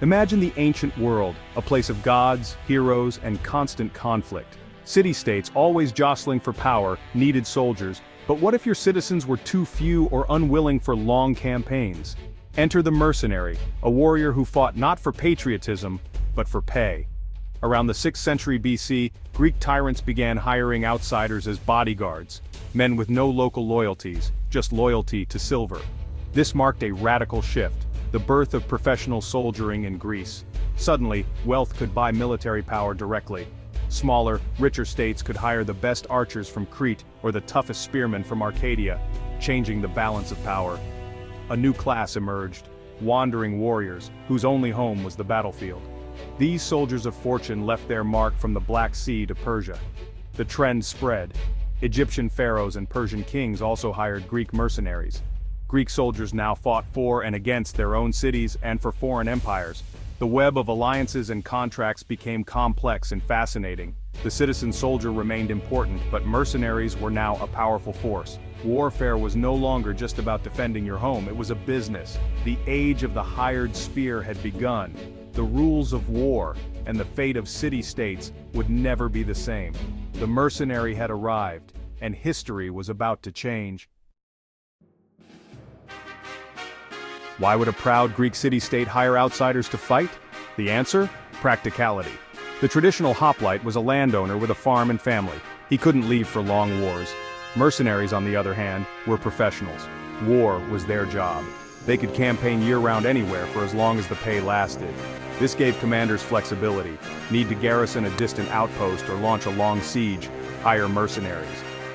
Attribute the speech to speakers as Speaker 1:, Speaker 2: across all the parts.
Speaker 1: Imagine the ancient world, a place of gods, heroes, and constant conflict. City-states, always jostling for power, needed soldiers, but what if your citizens were too few or unwilling for long campaigns? Enter the mercenary, a warrior who fought not for patriotism, but for pay. Around the 6th century BC, Greek tyrants began hiring outsiders as bodyguards, men with no local loyalties, just loyalty to silver. This marked a radical shift, the birth of professional soldiering in Greece. Suddenly, wealth could buy military power directly. Smaller, richer states could hire the best archers from Crete or the toughest spearmen from Arcadia, changing the balance of power. A new class emerged, wandering warriors, whose only home was the battlefield. These soldiers of fortune left their mark from the Black Sea to Persia. The trend spread. Egyptian pharaohs and Persian kings also hired Greek mercenaries. Greek soldiers now fought for and against their own cities and for foreign empires. The web of alliances and contracts became complex and fascinating. The citizen soldier remained important, but mercenaries were now a powerful force. Warfare was no longer just about defending your home, it was a business. The age of the hired spear had begun. The rules of war and the fate of city-states would never be the same. The mercenary had arrived, and history was about to change. Why would a proud Greek city-state hire outsiders to fight? The answer? Practicality. The traditional hoplite was a landowner with a farm and family. He couldn't leave for long wars. Mercenaries, on the other hand, were professionals. War was their job. They could campaign year-round anywhere for as long as the pay lasted. This gave commanders flexibility. Need to garrison a distant outpost or launch a long siege, hire mercenaries.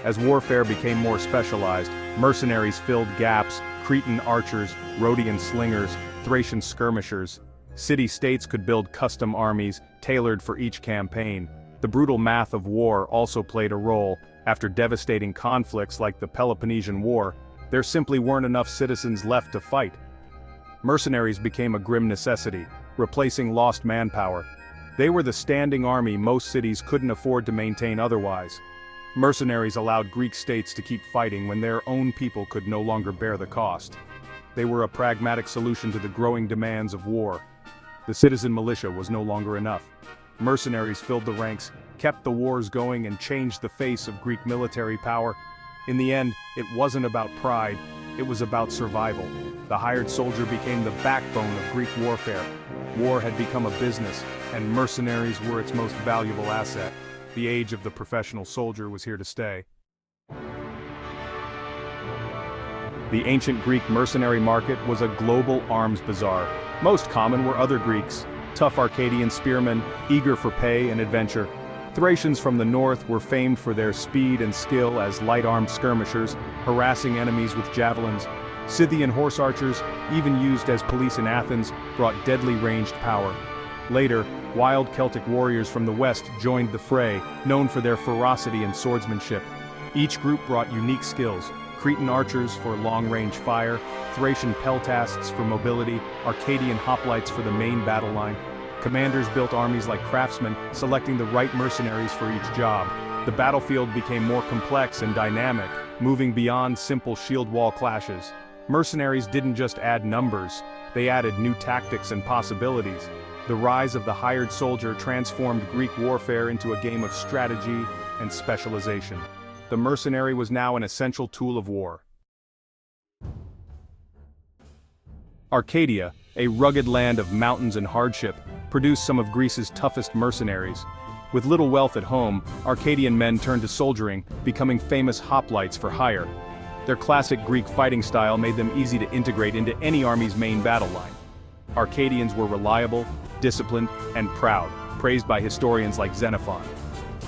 Speaker 1: As warfare became more specialized, mercenaries filled gaps: Cretan archers, Rhodian slingers, Thracian skirmishers. City-states could build custom armies, tailored for each campaign. The brutal math of war also played a role. After devastating conflicts like the Peloponnesian War, there simply weren't enough citizens left to fight. Mercenaries became a grim necessity, replacing lost manpower. They were the standing army most cities couldn't afford to maintain otherwise. Mercenaries allowed Greek states to keep fighting when their own people could no longer bear the cost. They were a pragmatic solution to the growing demands of war. The citizen militia was no longer enough. Mercenaries filled the ranks, kept the wars going, and changed the face of Greek military power. In the end, it wasn't about pride, it was about survival. The hired soldier became the backbone of Greek warfare. War had become a business, and mercenaries were its most valuable asset. The age of the professional soldier was here to stay. The ancient Greek mercenary market was a global arms bazaar. Most common were other Greeks, tough Arcadian spearmen, eager for pay and adventure. Thracians from the north were famed for their speed and skill as light-armed skirmishers, harassing enemies with javelins. Scythian horse archers, even used as police in Athens, brought deadly ranged power. Later, wild Celtic warriors from the west joined the fray, known for their ferocity and swordsmanship. Each group brought unique skills: Cretan archers for long-range fire, Thracian peltasts for mobility, Arcadian hoplites for the main battle line. Commanders built armies like craftsmen, selecting the right mercenaries for each job. The battlefield became more complex and dynamic, moving beyond simple shield wall clashes. Mercenaries didn't just add numbers, they added new tactics and possibilities. The rise of the hired soldier transformed Greek warfare into a game of strategy and specialization. The mercenary was now an essential tool of war. Arcadia, a rugged land of mountains and hardship, produced some of Greece's toughest mercenaries. With little wealth at home, Arcadian men turned to soldiering, becoming famous hoplites for hire. Their classic Greek fighting style made them easy to integrate into any army's main battle line. Arcadians were reliable, disciplined, and proud, praised by historians like Xenophon.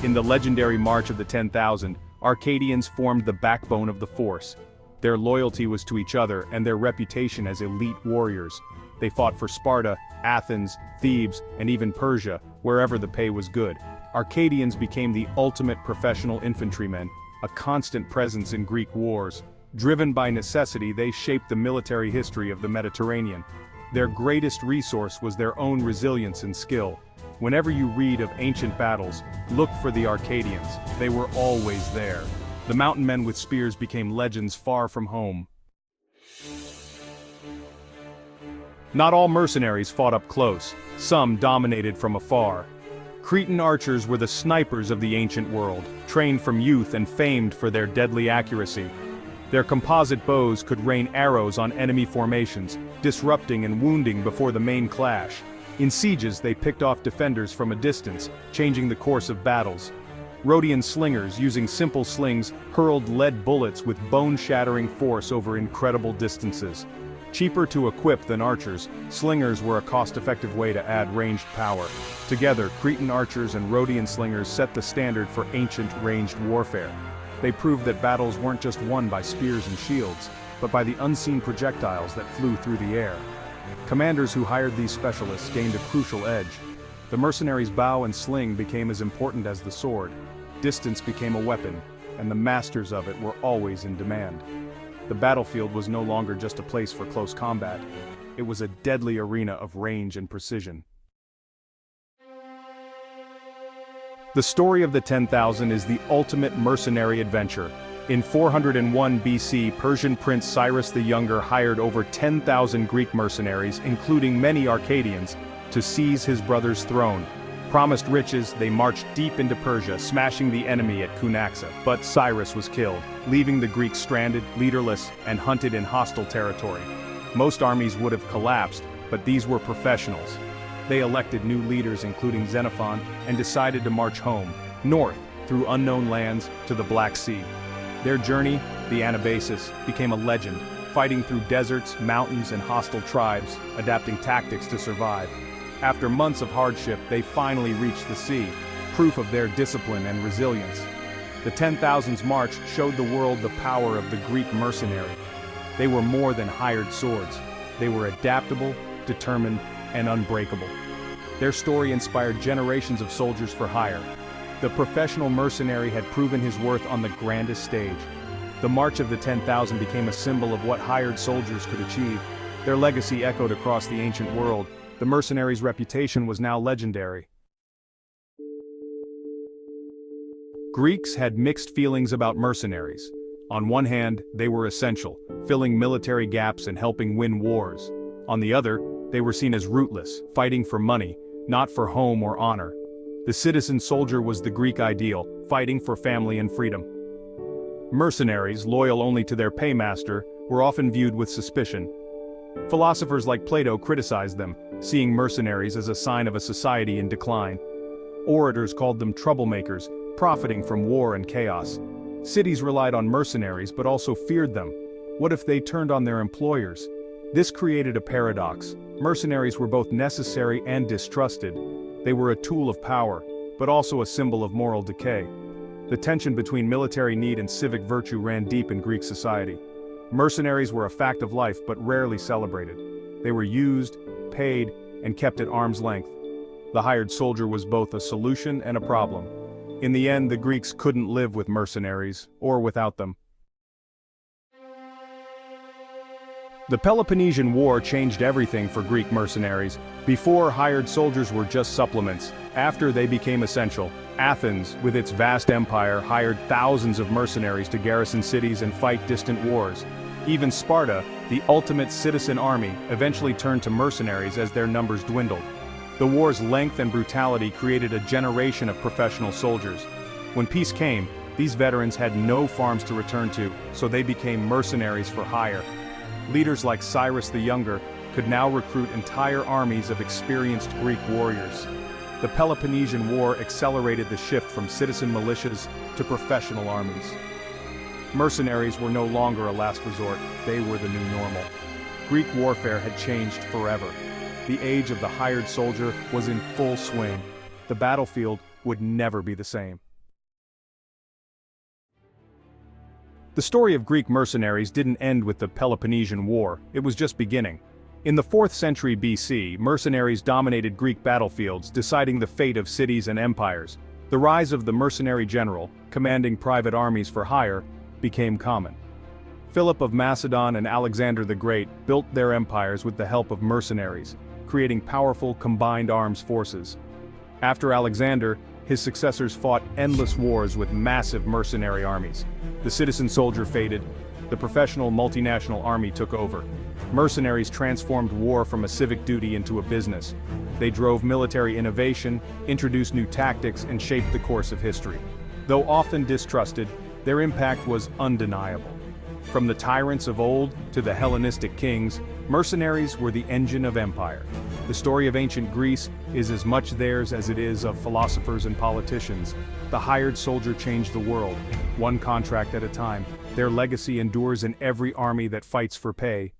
Speaker 1: In the legendary March of the 10,000, Arcadians formed the backbone of the force. Their loyalty was to each other and their reputation as elite warriors. They fought for Sparta, Athens, Thebes, and even Persia, wherever the pay was good. Arcadians became the ultimate professional infantrymen, a constant presence in Greek wars. Driven by necessity, they shaped the military history of the Mediterranean. Their greatest resource was their own resilience and skill. Whenever you read of ancient battles, look for the Arcadians. They were always there. The mountain men with spears became legends far from home. Not all mercenaries fought up close, some dominated from afar. Cretan archers were the snipers of the ancient world, trained from youth and famed for their deadly accuracy. Their composite bows could rain arrows on enemy formations, disrupting and wounding before the main clash. In sieges they picked off defenders from a distance, changing the course of battles. Rhodian slingers, using simple slings, hurled lead bullets with bone-shattering force over incredible distances. Cheaper to equip than archers, slingers were a cost-effective way to add ranged power. Together, Cretan archers and Rhodian slingers set the standard for ancient ranged warfare. They proved that battles weren't just won by spears and shields, but by the unseen projectiles that flew through the air. Commanders who hired these specialists gained a crucial edge. The mercenary's bow and sling became as important as the sword. Distance became a weapon, and the masters of it were always in demand. The battlefield was no longer just a place for close combat. It was a deadly arena of range and precision. The story of the 10,000 is the ultimate mercenary adventure. In 401 BC, Persian prince Cyrus the Younger hired over 10,000 Greek mercenaries, including many Arcadians, to seize his brother's throne. Promised riches, they marched deep into Persia, smashing the enemy at Cunaxa. But Cyrus was killed, leaving the Greeks stranded, leaderless, and hunted in hostile territory. Most armies would have collapsed, but these were professionals. They elected new leaders including Xenophon, and decided to march home, north, through unknown lands, to the Black Sea. Their journey, the Anabasis, became a legend, fighting through deserts, mountains, and hostile tribes, adapting tactics to survive. After months of hardship, they finally reached the sea, proof of their discipline and resilience. The 10,000's march showed the world the power of the Greek mercenary. They were more than hired swords. They were adaptable, determined, and unbreakable. Their story inspired generations of soldiers for hire. The professional mercenary had proven his worth on the grandest stage. The March of the 10,000 became a symbol of what hired soldiers could achieve. Their legacy echoed across the ancient world. The mercenary's reputation was now legendary. Greeks had mixed feelings about mercenaries. On one hand, they were essential, filling military gaps and helping win wars. On the other, they were seen as rootless, fighting for money, not for home or honor. The citizen soldier was the Greek ideal, fighting for family and freedom. Mercenaries, loyal only to their paymaster, were often viewed with suspicion. Philosophers like Plato criticized them, seeing mercenaries as a sign of a society in decline. Orators called them troublemakers, profiting from war and chaos. Cities relied on mercenaries but also feared them. What if they turned on their employers? This created a paradox. Mercenaries were both necessary and distrusted. They were a tool of power, but also a symbol of moral decay. The tension between military need and civic virtue ran deep in Greek society. Mercenaries were a fact of life but rarely celebrated. They were used, paid, and kept at arm's length. The hired soldier was both a solution and a problem. In the end, the Greeks couldn't live with mercenaries, or without them. The Peloponnesian War changed everything for Greek mercenaries. Before, hired soldiers were just supplements. After, they became essential. Athens, with its vast empire, hired thousands of mercenaries to garrison cities and fight distant wars. Even Sparta, the ultimate citizen army, eventually turned to mercenaries as their numbers dwindled. The war's length and brutality created a generation of professional soldiers. When peace came, these veterans had no farms to return to, so they became mercenaries for hire. Leaders like Cyrus the Younger could now recruit entire armies of experienced Greek warriors. The Peloponnesian War accelerated the shift from citizen militias to professional armies. Mercenaries were no longer a last resort, they were the new normal. Greek warfare had changed forever. The age of the hired soldier was in full swing. The battlefield would never be the same. The story of Greek mercenaries didn't end with the Peloponnesian War, it was just beginning. In the 4th century BC, mercenaries dominated Greek battlefields, deciding the fate of cities and empires. The rise of the mercenary general, commanding private armies for hire, became common. Philip of Macedon and Alexander the Great built their empires with the help of mercenaries, creating powerful combined arms forces. After Alexander, his successors fought endless wars with massive mercenary armies. The citizen soldier faded, the professional multinational army took over. Mercenaries transformed war from a civic duty into a business. They drove military innovation, introduced new tactics, and shaped the course of history. Though often distrusted, their impact was undeniable. From the tyrants of old to the Hellenistic kings, mercenaries were the engine of empire. The story of ancient Greece is as much theirs as it is of philosophers and politicians. The hired soldier changed the world, one contract at a time. Their legacy endures in every army that fights for pay,